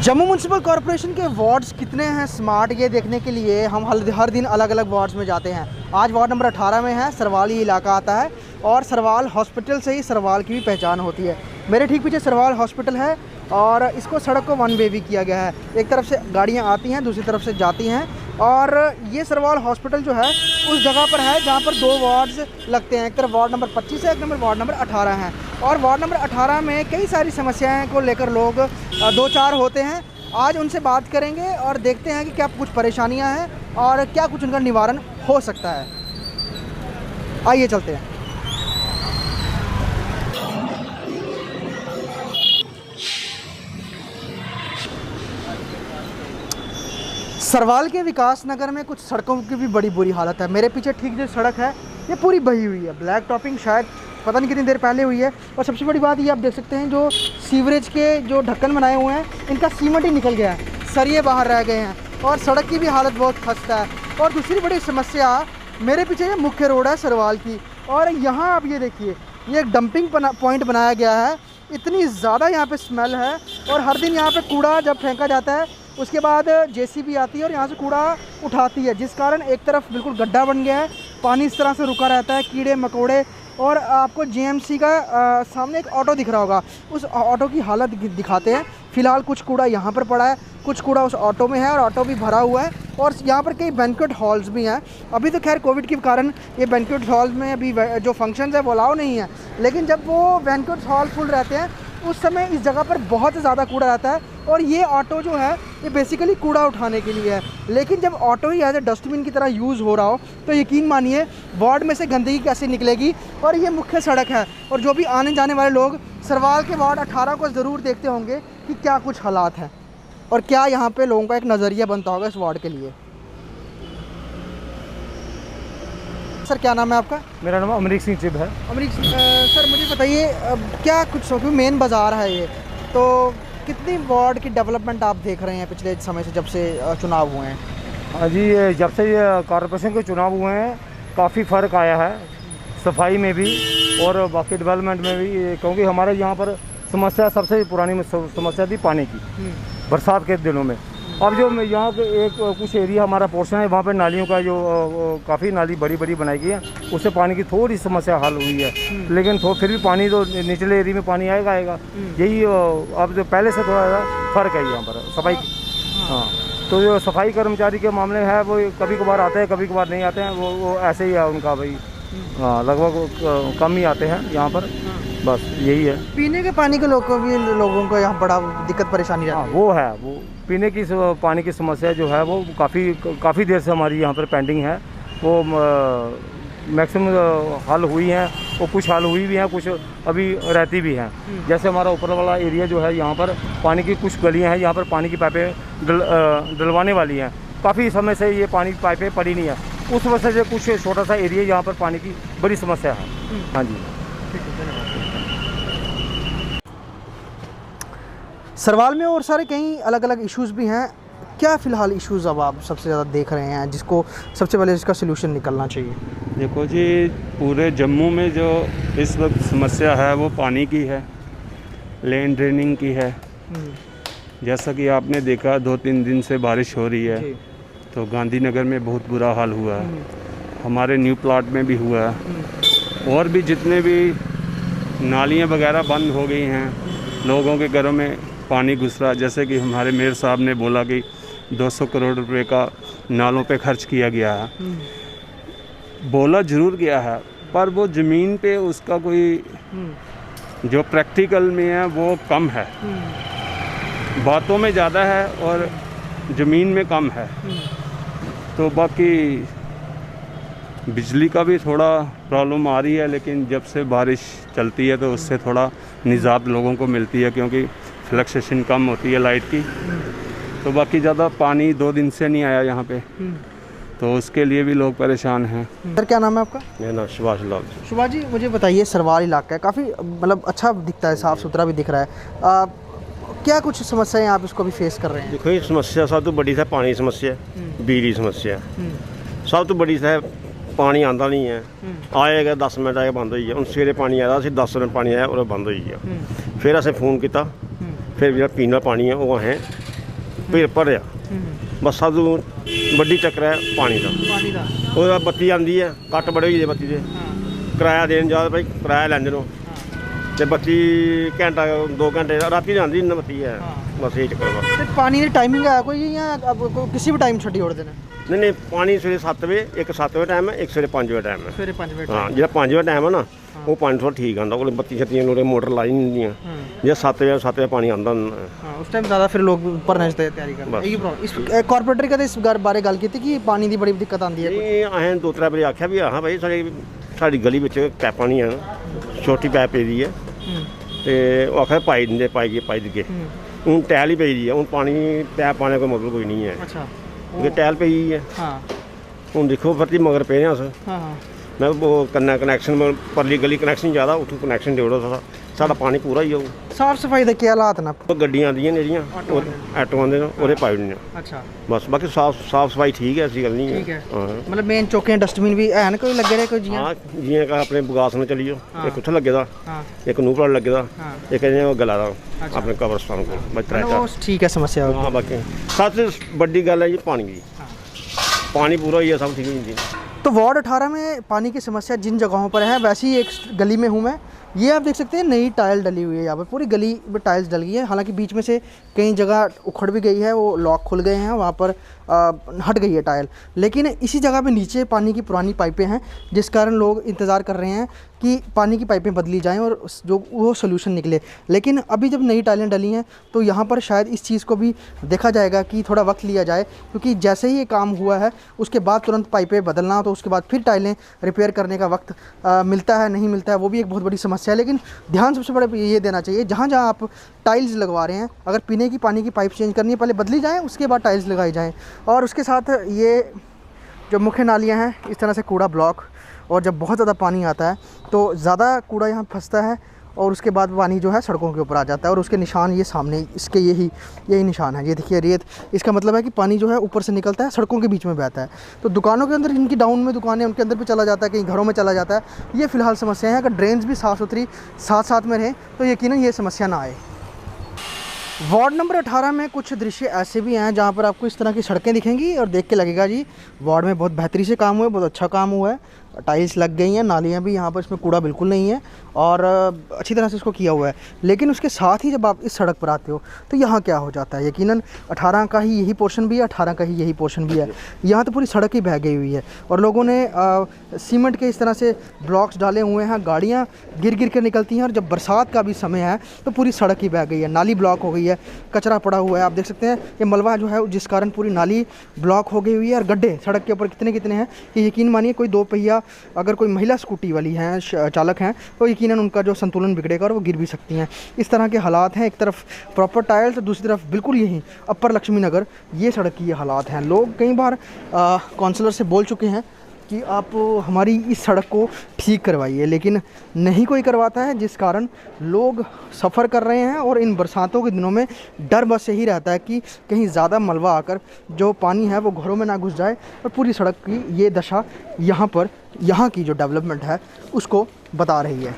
Jammu municipal corporation के wards कितने हैं स्मार्ट, ये देखने के लिए हम हर दिन अलग अलग वार्ड्स में जाते हैं। आज वार्ड नंबर 18 में है, सरवाल ये इलाका आता है और सरवाल हॉस्पिटल से ही सरवाल की भी पहचान होती है। मेरे ठीक पीछे सरवाल हॉस्पिटल है और इसको सड़क को वन वे भी किया गया है। एक तरफ से गाड़ियाँ आती हैं, दूसरी तरफ से जाती हैं। और ये सरवाल हॉस्पिटल जो है उस जगह पर है जहाँ पर 2 वार्ड्स लगते हैं। एक तरफ वार्ड नंबर 25 है, एक नंबर वार्ड नंबर 18 है। और वार्ड नंबर 18 में कई सारी समस्याएं को लेकर लोग 2-4 होते हैं। आज उनसे बात करेंगे और देखते हैं कि क्या कुछ परेशानियां हैं और क्या कुछ उनका निवारण हो सकता है। आइए चलते हैं। सरवाल के विकास नगर में कुछ सड़कों की भी बड़ी बुरी हालत है। मेरे पीछे ठीक जो सड़क है ये पूरी बही हुई है। ब्लैक टॉपिंग शायद पता नहीं कितनी देर पहले हुई है। और सबसे बड़ी बात ये आप देख सकते हैं, जो सीवरेज के जो ढक्कन बनाए हुए हैं इनका सीमेंट ही निकल गया है, सरिये बाहर रह गए हैं और सड़क की भी हालत बहुत खस्ता है। और दूसरी बड़ी समस्या, मेरे पीछे ये मुख्य रोड है सरवाल की और यहाँ आप ये देखिए, ये एक डंपिंग पॉइंट बनाया गया है। इतनी ज़्यादा यहाँ पे स्मेल है और हर दिन यहाँ पे कूड़ा जब फेंका जाता है उसके बाद जेसीबी आती है और यहाँ से कूड़ा उठाती है, जिस कारण एक तरफ बिल्कुल गड्ढा बन गया है। पानी इस तरह से रुका रहता है, कीड़े मकोड़े। और आपको जेएमसी का सामने एक ऑटो दिख रहा होगा, उस ऑटो की हालत दिखाते हैं। फ़िलहाल कुछ कूड़ा यहाँ पर पड़ा है, कुछ कूड़ा उस ऑटो में है और ऑटो भी भरा हुआ है। और यहाँ पर कई बैंक्वेट हॉल्स भी हैं। अभी तो खैर कोविड के कारण ये बैंक्वेट हॉल में अभी जो फंक्शंस है वो अलाउ नहीं है, लेकिन जब वो बैंक्वेट हॉल फुल रहते हैं उस समय इस जगह पर बहुत ज़्यादा कूड़ा रहता है। और ये ऑटो जो है ये बेसिकली कूड़ा उठाने के लिए है, लेकिन जब ऑटो ही एज ए डस्टबिन की तरह यूज़ हो रहा हो तो यकीन मानिए वार्ड में से गंदगी कैसे निकलेगी। और ये मुख्य सड़क है और जो भी आने जाने वाले लोग सरवाल के वार्ड 18 को ज़रूर देखते होंगे कि क्या कुछ हालात हैं और क्या यहाँ पे लोगों का एक नज़रिया बनता होगा इस वार्ड के लिए। सर क्या नाम है आपका? मेरा नाम अमरीक सिंह चिब है। अमरीक सर मुझे बताइए, क्या कुछ मेन बाज़ार है ये, तो कितनी वार्ड की डेवलपमेंट आप देख रहे हैं पिछले समय से जब से चुनाव हुए हैं? हाँ जी, जब से ये कॉर्पोरेशन के चुनाव हुए हैं काफ़ी फ़र्क आया है सफाई में भी और बाकी डेवलपमेंट में भी, क्योंकि हमारे यहाँ पर समस्या सबसे पुरानी समस्या थी पानी की बरसात के दिनों में। अब जो यहाँ के एक कुछ एरिया हमारा पोर्शन है वहाँ पे नालियों का जो काफ़ी नाली बड़ी बड़ी बनाई गई है, उससे पानी की थोड़ी समस्या हल हुई है। लेकिन फिर भी पानी तो निचले एरिया में पानी आएगा। यही अब जो पहले से थोड़ा सा फ़र्क है यहाँ पर सफाई। हाँ, तो जो सफाई कर्मचारी के मामले है वो कभी कभार आते हैं, कभी कभार नहीं आते हैं। वो ऐसे ही है उनका भाई। हाँ, लगभग कम ही आते हैं यहाँ पर, बस यही है। पीने के पानी के लोगों को यहाँ बड़ा दिक्कत परेशानी रहती है। वो है, वो पीने की पानी की समस्या जो है वो काफ़ी देर से हमारी यहाँ पर पेंडिंग है। वो मैक्सिमम हल हुई हैं, वो कुछ हल हुई भी हैं, कुछ अभी रहती भी हैं। जैसे हमारा ऊपर वाला एरिया जो है यहाँ पर पानी की कुछ गलियाँ हैं, यहाँ पर पानी की पाइपें डलवाने वाली हैं। काफ़ी समय से ये पानी की पाइपें पड़ी नहीं है, उस वजह से कुछ छोटा सा एरिया यहाँ पर पानी की बड़ी समस्या है। हाँ जी। सरवाल में और सारे कई अलग अलग इश्यूज़ भी हैं। क्या फ़िलहाल इश्यूज़ अब आप सबसे ज़्यादा देख रहे हैं जिसको सबसे पहले इसका सलूशन निकलना चाहिए? देखो जी, पूरे जम्मू में जो इस वक्त समस्या है वो पानी की है, लेन ड्रेनिंग की है। जैसा कि आपने देखा 2-3 दिन से बारिश हो रही है, तो गांधीनगर में बहुत बुरा हाल हुआ है, हमारे न्यू प्लाट में भी हुआ है। और भी जितने भी नालियाँ वगैरह बंद हो गई हैं, लोगों के घरों में पानी घुस रहा। जैसे कि हमारे मेयर साहब ने बोला कि 200 करोड़ रुपए का नालों पे खर्च किया गया है। बोला ज़रूर गया है, पर वो ज़मीन पे उसका कोई जो प्रैक्टिकल में है वो कम है। बातों में ज़्यादा है और ज़मीन में कम है। तो बाकी बिजली का भी थोड़ा प्रॉब्लम आ रही है, लेकिन जब से बारिश चलती है तो उससे थोड़ा निजात लोगों को मिलती है, क्योंकि फ्लक्चुएशन कम होती है लाइट की। तो बाकी ज़्यादा पानी 2 दिन से नहीं आया यहाँ पे, तो उसके लिए भी लोग परेशान हैं। सर क्या नाम है आपका? मेरा नाम सुभाष लाल। सुभाष जी, मुझे बताइए, सरवाल इलाका है, काफ़ी मतलब अच्छा दिखता है, साफ़ सुथरा भी दिख रहा है। क्या कुछ समस्याएं आप इसको भी फेस कर रहे हैं? देखो, ये समस्या सब तो बड़ी है पानी समस्या, बिजली समस्या सब तो बड़ी है। पानी आंदा नहीं है, आएगा 10 मिनट आएगा बंद हो गया। हम सवेरे पानी आया, 10 मिनट पानी आया और बंद हो गया। फिर असें फोन किया, फिर जो पीने वाला पानी है वो असें ਫਿਰ ਭਰਿਆ ਬਸ ਸਭ ਤੋਂ ਵੱਡੀ ਚੱਕਰ ਹੈ ਪਾਣੀ ਦਾ। ਪਾਣੀ ਦਾ ਉਹਦਾ ਬੱਤੀ ਆਉਂਦੀ ਹੈ, ਕੱਟ ਬੜੇ ਹੋਈ ਦੇ ਬੱਤੀ ਦੇ, ਕਿਰਾਇਆ ਦੇਣ ਜਾ ਭਾਈ ਕਿਰਾਇਆ ਲੈਂਦੇ ਨੂੰ, ਤੇ ਬੱਤੀ ਘੰਟਾ 2 ਘੰਟੇ ਰਾਤੀ ਆਉਂਦੀ ਨਾ ਬੱਤੀ ਹੈ, ਬਸ ਇਹ ਚੱਕਰ ਬਸ। ਤੇ ਪਾਣੀ ਦੀ ਟਾਈमिंग है कोई या अब किसी भी टाइम छड़ी छोड़ देना? ਨਹੀਂ ਪਾਣੀ ਸਵੇਰੇ 7 ਵਜੇ, ਇੱਕ 7 ਵਜੇ ਟਾਈਮ ਹੈ, ਇੱਕ ਸਵੇਰੇ 5 ਵਜੇ ਟਾਈਮ ਹੈ। सवेरे 5 बजे ਹਾਂ ਜਿਹੜਾ 5 ਵਜੇ ਟਾਈਮ ਹੈ ਨਾ ਉਹ ਪਾਣੀ ਥੋੜਾ ਠੀਕ ਆਉਂਦਾ, ਕੋਲ ਬੱਤੀ ਛੱਤੀਆਂ ਨੂੰ ਮੋਟਰ ਲਾਈ ਨਹੀਂ ਹੁੰਦੀਆਂ। ਜੇ 7 ਵਜੇ ਪਾਣੀ ਆਉਂਦਾ ਹੁੰਦਾ ਹੈ। हाँ उस टाइम ज़्यादा फिर लोग भरने की तैयारी करते हैं। बस। यही प्रॉब्लम इस कॉर्पोरेटर का इस बारे गल की थी कि पानी की बड़ी दिक्कत आती है। ਇਹ ਅਸੀਂ 2-3 ਵਾਰੀ ਆਖਿਆ ਵੀ ਹਾਂ ਭਾਈ ਸਾਡੀ ਗਲੀ ਵਿੱਚ ਪੈਪਾਂ ਨਹੀਂ ਆ, ਛੋਟੀ ਪੈਪ ਪਈ ਦੀ ਹੈ, ਤੇ ਉਹ ਆਖਿਆ ਪਾਈ ਦਿੰਦੇ, ਪਾਈ ਦਿੱਗੇ। ਹੁਣ ਟੈਲ ਹੀ ਪਈ ਦੀ ਹੈ, ਹੁਣ ਪਾਣੀ ਪੈਪ ਪਾਣੇ ਕੋਈ ਮਤਲਬ ਕੋਈ ਨਹੀਂ ਹੈ, अच्छा ਕਿਉਂਕਿ ਟੈਲ ਪਈ ਹੈ। हाँ ਹੁਣ ਦੇਖੋ ਫਿਰ ਮਗਰ ਪਏ ਹਾਂ ਅਸੀਂ। हाँ हाँ ਮੈਂ ਉਹ ਕਨੈਕਸ਼ਨ ਪਰਲੀ ਗਲੀ ਕਨੈਕਸ਼ਨ ਜ਼ਿਆਦਾ, ਉੱਥੋਂ ਕਨੈਕਸ਼ਨ ਦਿਓ ਸਾਡਾ ਪਾਣੀ ਪੂਰਾ ਹੀ ਆਊ। साफ सफाई के हालात ना? ਉਹ ਗੱਡੀਆਂ ਆਉਂਦੀਆਂ ਨੇ ਜਿਹੜੀਆਂ ਆਟੋਆਂ ਦੇ ਉਹਦੇ ਪਾਈ ਨੇ अच्छा ਬਸ, ਬਾਕੀ ਸਾਫ ਸਫਾਈ ਠੀਕ ਹੈ, ਐਸੀ ਗੱਲ ਨਹੀਂ ठीक ਹੈ। है ਹਾਂ मतलब मेन चौके डस्टबिन भी है ना कोई लगे रहे कोई जियां? ਹਾਂ ਜਿਵੇਂ ਕਿ ਆਪਣੇ ਬਗਾਸ ਨੂੰ ਚਲੀਓ, ਇੱਕ ਉੱਥੇ ਲੱਗੇ ਦਾ, हाँ ਇੱਕ ਨੂਪੜ ਲੱਗੇ ਦਾ, हाँ ਇੱਕ ਇਹਨੇ ਉਹ ਗਲਾ ਦਾ ਆਪਣੇ ਕਬਰਸਤਾਨ ਕੋਲ ਬਸ मतलब ਤਰ੍ਹਾਂ वो ठीक है समस्या होगी। ਹਾਂ। ਬਾਕੀ ਸਭ ਤੋਂ ਵੱਡੀ ਗੱਲ ਹੈ ਜੀ ਪਾਣੀ ਦੀ, ਪਾਣੀ ਪੂਰਾ ਹੀ ਹੈ, ਸਭ ਠੀਕ ਹੈ ਜੀ। तो वार्ड 18 में पानी की समस्या जिन जगहों पर है, वैसी ही एक गली में हूँ मैं। ये आप देख सकते हैं नई टाइल डली हुई है यहाँ पर, पूरी गली में टाइल्स डल गई है। हालांकि बीच में से कई जगह उखड़ भी गई है, वो लॉक खुल गए हैं, वहाँ पर हट गई है टाइल। लेकिन इसी जगह पे नीचे पानी की पुरानी पाइपें हैं, जिस कारण लोग इंतज़ार कर रहे हैं कि पानी की पाइपें बदली जाएं और जो वो सोल्यूशन निकले। लेकिन अभी जब नई टाइलें डली हैं तो यहाँ पर शायद इस चीज़ को भी देखा जाएगा कि थोड़ा वक्त लिया जाए, क्योंकि जैसे ही ये काम हुआ है उसके बाद तुरंत पाइपें बदलना, तो उसके बाद फिर टाइलें रिपेयर करने का वक्त मिलता है नहीं मिलता है, वो भी एक बहुत बड़ी समस्या है। लेकिन ध्यान सबसे बड़ा ये देना चाहिए, जहाँ जहाँ आप टाइल्स लगवा रहे हैं, अगर पीने की पानी की पाइप चेंज करनी है पहले बदली जाए, उसके बाद टाइल्स लगाई जाएँ। और उसके साथ ये जो मुख्य नालियाँ हैं, इस तरह से कूड़ा ब्लॉक, और जब बहुत ज़्यादा पानी आता है तो ज़्यादा कूड़ा यहाँ फंसता है और उसके बाद पानी जो है सड़कों के ऊपर आ जाता है। और उसके निशान ये सामने इसके यही निशान है, ये देखिए रेत। इसका मतलब है कि पानी जो है ऊपर से निकलता है, सड़कों के बीच में बहता है, तो दुकानों के अंदर, जिनकी डाउन में दुकानें, उनके अंदर भी चला जाता है, कहीं घरों में चला जाता है। ये फ़िलहाल समस्या है। अगर ड्रेन्स भी साफ़ सुथरी साथ में रहे तो यकीनन ये समस्या ना आए। वार्ड नंबर 18 में कुछ दृश्य ऐसे भी हैं जहाँ पर आपको इस तरह की सड़कें दिखेंगी और देख के लगेगा जी वार्ड में बहुत बेहतरी से काम हुआ है, बहुत अच्छा काम हुआ है। टाइल्स लग गई हैं, नालियाँ भी, यहाँ पर इसमें कूड़ा बिल्कुल नहीं है और अच्छी तरह से इसको किया हुआ है। लेकिन उसके साथ ही जब आप इस सड़क पर आते हो तो यहाँ क्या हो जाता है, यकीनन 18 का ही यही पोर्शन भी है, 18 का ही यही पोर्शन भी है। यहाँ तो पूरी सड़क ही बह गई हुई है और लोगों ने सीमेंट के इस तरह से ब्लॉक्स डाले हुए हैं, गाड़ियाँ गिर कर निकलती हैं। और जब बरसात का भी समय है तो पूरी सड़क ही बह गई है, नाली ब्लॉक हो गई है, कचरा पड़ा हुआ है। आप देख सकते हैं ये मलबा जो है जिस कारण पूरी नाली ब्लॉक हो गई हुई है, और गड्ढे सड़क के ऊपर कितने हैं कि यकीन मानिए कोई 2 पहिया अगर कोई महिला स्कूटी वाली हैं, चालक हैं, तो यकीनन उनका जो संतुलन बिगड़ेगा और वो गिर भी सकती हैं। इस तरह के हालात हैं, एक तरफ प्रॉपर टाइल्स, दूसरी तरफ बिल्कुल यही अपर लक्ष्मी नगर, ये सड़क की ये हालात हैं। लोग कई बार काउंसलर से बोल चुके हैं कि आप हमारी इस सड़क को ठीक करवाइए, लेकिन नहीं कोई करवाता है, जिस कारण लोग सफ़र कर रहे हैं। और इन बरसातों के दिनों में डर बस यही रहता है कि कहीं ज़्यादा मलबा आकर जो पानी है वो घरों में ना घुस जाए और पूरी सड़क की ये दशा यहाँ की जो डेवलपमेंट है उसको बता रही है।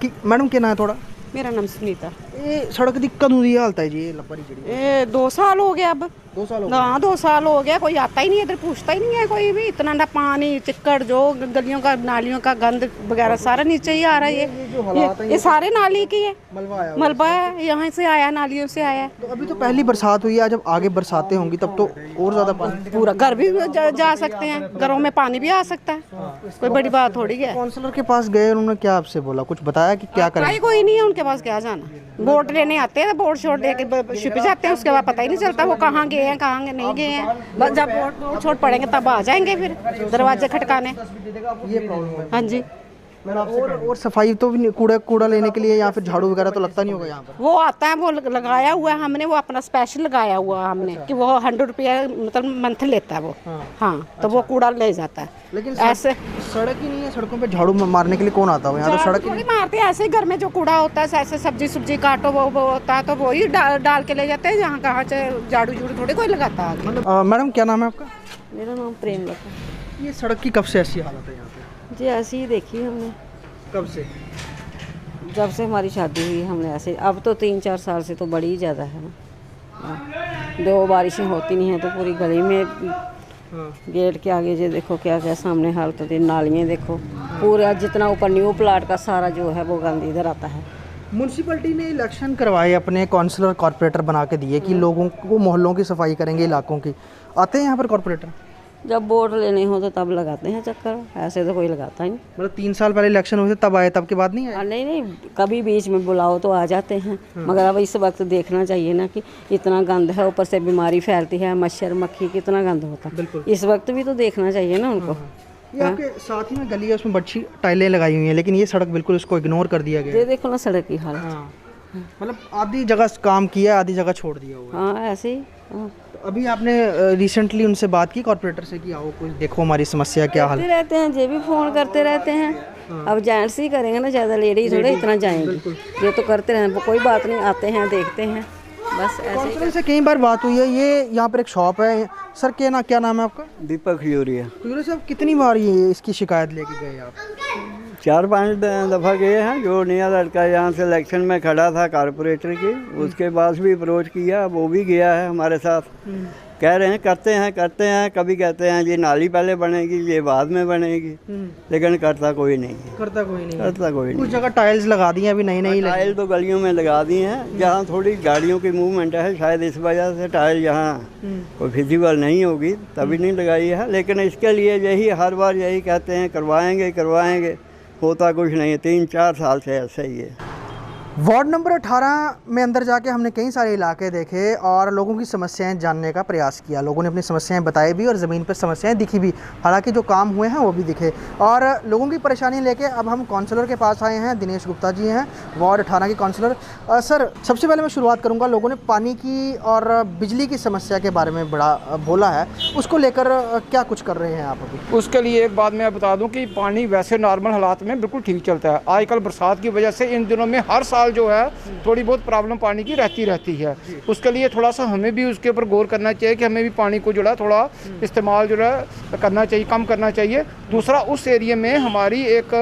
कि मैडम क्या नाम है थोड़ा? मेरा नाम सुनीता। ये सड़क दी कदों दी हालत है जी, ये लपरी जी? 2 साल हो गया अब। 2 साल हो गए? हाँ 2 साल हो गया, कोई आता ही नहीं है इधर, पूछता ही नहीं है कोई भी। इतना ना पानी चिक्कड़, जो गलियों का नालियों का गंद वगैरह सारा नीचे ही आ रहा है। ये सारे नाली की है, मलबा है, यहाँ से आया, नालियों से आया। तो अभी तो पहली बरसात हुई है, जब आगे बरसातें होंगी तब तो और ज़्यादा पानी, पूरा घर भी जा सकते हैं, घरों में पानी भी आ सकता है, कोई बड़ी बात थोड़ी है। काउंसलर के पास गए, उन्होंने क्या आपसे बोला, कुछ बताया कि क्या करें? कोई नहीं है उनके पास, क्या जाना। वोट लेने आते हैं, वोट छोड़ लेके छिप जाते हैं, उसके बाद पता ही नहीं चलता वो कहाँ गए हैं कहाँ नहीं गए हैं। बस जब वोट छोड़ पड़ेंगे तब आ जाएंगे फिर दरवाजे खटकाने। ये प्रॉब्लम है। हाँ जी। और सफाई तो भी कूड़ा लेने के लिए या फिर झाड़ू वगैरह तो लगता नहीं होगा यहाँ पर? वो आता है, वो लगाया हुआ है हमने, वो अपना स्पेशल लगाया हुआ है हमने कि वो 100 रुपया मतलब मंथ लेता है वो। हाँ तो वो कूड़ा ले जाता है। लेकिन ऐसे सड़क ही नहीं है, सड़कों पे झाड़ू मारने के लिए कौन आता है यहाँ? तो सड़क थोड़ी मारते हैं, ऐसे ही घर में जो कूड़ा होता है, ऐसे सब्जी काटो वो होता है तो वो ही डाल के ले जाते हैं। जहाँ कहाँ से झाड़ू थोड़ी कोई लगाता है। मैडम क्या नाम है आपका? मेरा नाम प्रेमलता। ये सड़क की कब से ऐसी हालत है यहाँ पे? जी ऐसी ही देखी हमने, कब से? जब से हमारी शादी हुई हमने ऐसे। अब तो 3-4 साल से तो बड़ी ही ज़्यादा है ना। दो बारिशें होती नहीं हैं तो पूरी गली में गेट के आगे जो देखो क्या क्या सामने हालत होती है, नालियाँ देखो पूरा जितना ऊपर न्यू प्लाट का सारा जो है वो गंद इधर आता है। म्यूनसिपैलिटी ने इलेक्शन करवाए, अपने काउंसलर कॉर्पोरेटर बना के दिए कि लोगों को मोहल्लों की सफाई करेंगे, इलाकों की। आते हैं यहाँ पर कॉर्पोरेटर? जब वोट लेने हो तो तब लगाते हैं चक्कर, ऐसे तो कोई लगाता ही नहीं। मतलब 3 साल पहले इलेक्शन हुए थे तब आए, तब के बाद नहीं आए? नहीं नहीं, कभी बीच में बुलाओ तो आ जाते हैं, मगर अब इस वक्त देखना चाहिए ना कि इतना गंद है, ऊपर से बीमारी फैलती है, मच्छर मक्खी कितना गंद होता है। बिल्कुल। इस वक्त भी तो देखना चाहिए ना उनको। ये आपके साथ ही में गली है, उसमें बच्ची टाइलें लगाई हुई हैं, लेकिन ये सड़क बिल्कुल उसको इग्नोर कर दिया गया ये है। देखो ना सड़क की हालत। हाँ, मतलब आधी जगह काम किया, आधी जगह छोड़ दिया हुआ है। हाँ ऐसे ही। हाँ। तो अभी आपने रिसेंटली उनसे बात की कॉर्पोरेटर से कि आओ कुछ देखो हमारी समस्या क्या हाल करते रहते हैं, ये भी फोन करते रहते हैं। अब जेंट्स ही करेंगे ना, ज़्यादा लेडीज थोड़े इतना जाएंगे, ये तो करते रहें, कोई बात नहीं, आते हैं देखते हैं बस ऐसे ही। काउंसलर से कई बार बात हुई है। ये यहाँ पर एक शॉप है सर, क्या नाम है आपका? दीपक खजूरिया। खजूरिया साहब, कितनी बार ये इसकी शिकायत लेके गए आप? 4-5 दफ़ा गए हैं। जो नया लड़का यहाँ से इलेक्शन में खड़ा था कारपोरेटर की, उसके पास भी अप्रोच किया, वो भी गया है हमारे साथ। कह रहे हैं करते हैं, कभी कहते हैं जी नाली पहले बनेगी, ये बाद में बनेगी, लेकिन करता कोई नहीं है। करता कोई नहीं। कुछ नहीं। जगह टाइल्स लगा दी हैं, अभी नई टाइल तो गलियों में लगा दी हैं, जहाँ थोड़ी गाड़ियों की मूवमेंट है, शायद इस वजह से टाइल यहाँ कोई फिजिबल नहीं होगी तभी नहीं लगाई है। लेकिन इसके लिए यही हर बार यही कहते हैं करवाएंगे, होता कुछ नहीं है। 3-4 साल से ऐसा ही है। वार्ड नंबर 18 में अंदर जाके हमने कई सारे इलाके देखे और लोगों की समस्याएं जानने का प्रयास किया। लोगों ने अपनी समस्याएं बताई भी और ज़मीन पर समस्याएं दिखी भी, हालांकि जो काम हुए हैं वो भी दिखे। और लोगों की परेशानी लेके अब हम काउंसलर के पास आए हैं। दिनेश गुप्ता जी हैं, वार्ड 18 के काउंसलर। सर, सबसे पहले मैं शुरुआत करूँगा, लोगों ने पानी की और बिजली की समस्या के बारे में बड़ा बोला है, उसको लेकर क्या कुछ कर रहे हैं आप अभी? उसके लिए एक बात मैं बता दूं कि पानी वैसे नॉर्मल हालात में बिल्कुल ठीक चलता है। आजकल बरसात की वजह से इन दिनों में हर साल जो है थोड़ी बहुत प्रॉब्लम पानी की रहती है। उसके लिए थोड़ा सा हमें भी उसके ऊपर गौर करना चाहिए कि हमें भी पानी को जो है थोड़ा इस्तेमाल जो है करना चाहिए, कम करना चाहिए। दूसरा, उस एरिया में हमारी एक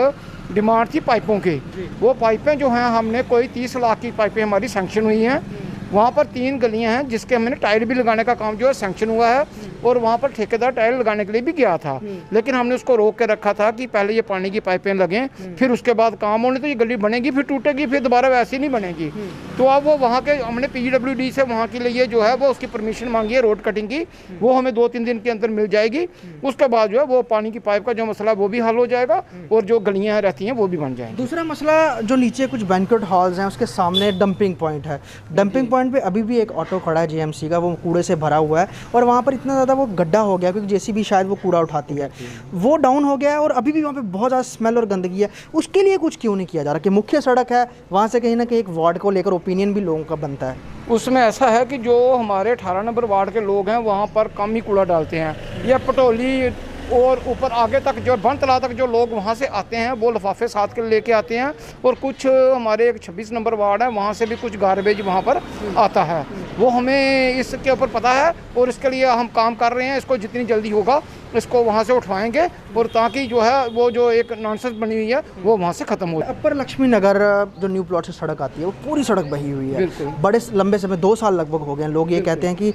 डिमांड थी पाइपों की। वो पाइपें जो हैं, हमने कोई 30 लाख की पाइपें हमारी सैंक्शन हुई हैं। वहाँ पर 3 गलियाँ हैं जिसके हमने टाइल भी लगाने का काम जो है सैंक्शन हुआ है, और वहाँ पर ठेकेदार टाइल लगाने के लिए भी गया था, लेकिन हमने उसको रोक के रखा था कि पहले ये पानी की पाइपें लगें, फिर उसके बाद काम होने तो ये गली बनेगी, फिर टूटेगी, फिर दोबारा वैसी नहीं बनेगी। तो अब वो वहाँ के हमने PWD से वहाँ के लिए जो है वो उसकी परमिशन मांगी है रोड कटिंग की, वो हमें 2-3 दिन के अंदर मिल जाएगी। उसके बाद जो है वो पानी की पाइप का जो मसला वो भी हल हो जाएगा और जो गलियाँ रहती हैं वो भी बन जाएंगी। दूसरा मसला, जो नीचे कुछ बैंक्वेट हॉल्स हैं उसके सामने डंपिंग पॉइंट है। डंपिंग पॉइंट पे अभी भी एक ऑटो खड़ा है JMC का, वो कूड़े से भरा हुआ है और वहाँ पर इतना ज़्यादा वो गड्ढा हो गया क्योंकि JCB शायद वो कूड़ा उठाती है, वो डाउन हो गया है और अभी भी वहाँ पे बहुत ज़्यादा स्मेल और गंदगी है। उसके लिए कुछ क्यों नहीं किया जा रहा कि मुख्य सड़क है, वहाँ से कहीं ना कहीं एक वार्ड को लेकर ओपिनियन भी लोगों का बनता है। उसमें ऐसा है कि जो हमारे 18 नंबर वार्ड के लोग हैं वहाँ पर कम ही कूड़ा डालते हैं। यह पटोली और ऊपर आगे तक जो बन तला तक जो लोग वहाँ से आते हैं वो लिफाफे साथ के लेके आते हैं, और कुछ हमारे एक 26 नंबर वार्ड है वहाँ से भी कुछ गार्बेज वहाँ पर आता है। वो हमें इसके ऊपर पता है और इसके लिए हम काम कर रहे हैं। इसको जितनी जल्दी होगा इसको वहाँ से उठवाएंगे, और ताकि जो है वो जो एक नॉनसेंस बनी हुई है वो वहाँ से ख़त्म हो। अपर लक्ष्मी नगर जो न्यू प्लॉट से सड़क आती है वो पूरी सड़क बही हुई है, बड़े लंबे समय 2 साल लगभग हो गए हैं। लोग ये कहते हैं कि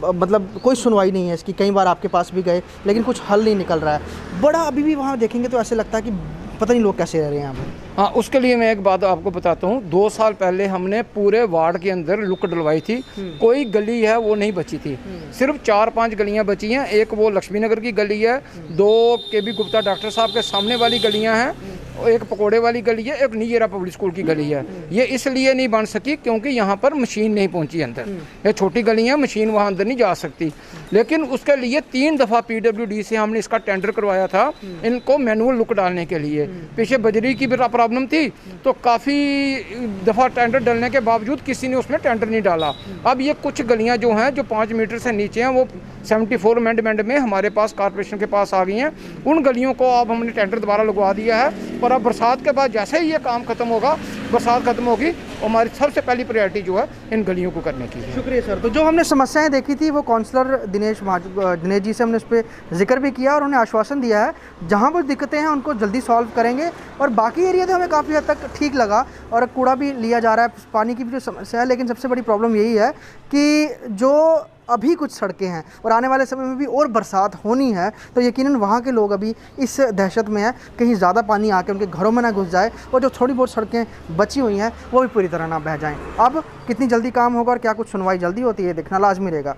मतलब कोई सुनवाई नहीं है इसकी। कई बार आपके पास भी गए लेकिन कुछ हल नहीं निकल रहा है। बड़ा अभी भी वहाँ देखेंगे तो ऐसे लगता है कि पता नहीं लोग कैसे रह रहे हैं यहाँ पर। हाँ, उसके लिए मैं एक बात आपको बताता हूँ। 2 साल पहले हमने पूरे वार्ड के अंदर लुक डलवाई थी, कोई गली है वो नहीं बची थी, सिर्फ 4-5 गलियाँ बची हैं। एक वो लक्ष्मी नगर की गली है, 2 KB गुप्ता डॉक्टर साहब के सामने वाली गलियाँ हैं, एक पकोड़े वाली गली है, एक नीजेरा पब्लिक स्कूल की गली है। ये इसलिए नहीं बन सकी क्योंकि यहाँ पर मशीन नहीं पहुँची अंदर। ये छोटी गली है, मशीन वहाँ अंदर नहीं जा सकती। लेकिन उसके लिए 3 दफ़ा PWD से हमने इसका टेंडर करवाया था, इनको मैनुअल लुक डालने के लिए। पीछे बजरी की भी प्रॉब्लम थी, तो काफ़ी दफ़ा टेंडर डालने के बावजूद किसी ने उसमें टेंडर नहीं डाला। अब ये कुछ गलियाँ जो हैं जो 5 मीटर से नीचे हैं वो 74 अमेंडमेंट में हमारे पास कॉर्पोरेशन के पास आ गई हैं। उन गलियों को अब हमने टेंडर दोबारा लगवा दिया है पर अब बरसात के बाद जैसे ही ये काम ख़त्म होगा, बरसात ख़त्म होगी, हमारी सबसे पहली प्रायोरिटी जो है इन गलियों को करने की है। शुक्रिया सर। तो जो हमने समस्याएं देखी थी वो काउंसलर दिनेश जी से हमने उस पर जिक्र भी किया और उन्हें आश्वासन दिया है जहां पर दिक्कतें हैं उनको जल्दी सॉल्व करेंगे। और बाकी एरिया तो हमें काफ़ी हद तक ठीक लगा और कूड़ा भी लिया जा रहा है, पानी की भी जो समस्या है, लेकिन सबसे बड़ी प्रॉब्लम यही है कि जो अभी कुछ सड़कें हैं और आने वाले समय में भी और बरसात होनी है तो यकीनन वहाँ के लोग अभी इस दहशत में हैं कहीं ज़्यादा पानी आके उनके घरों में ना घुस जाए और जो थोड़ी बहुत सड़कें बची हुई हैं वो भी पूरी तरह ना बह जाएं। अब कितनी जल्दी काम होगा और क्या कुछ सुनवाई जल्दी होती है देखना लाजमी रहेगा।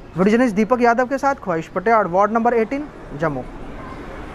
वीडियो जर्नलिस्ट दीपक यादव के साथ ख्वाहिश पटेल, वार्ड नंबर 18, जम्मू।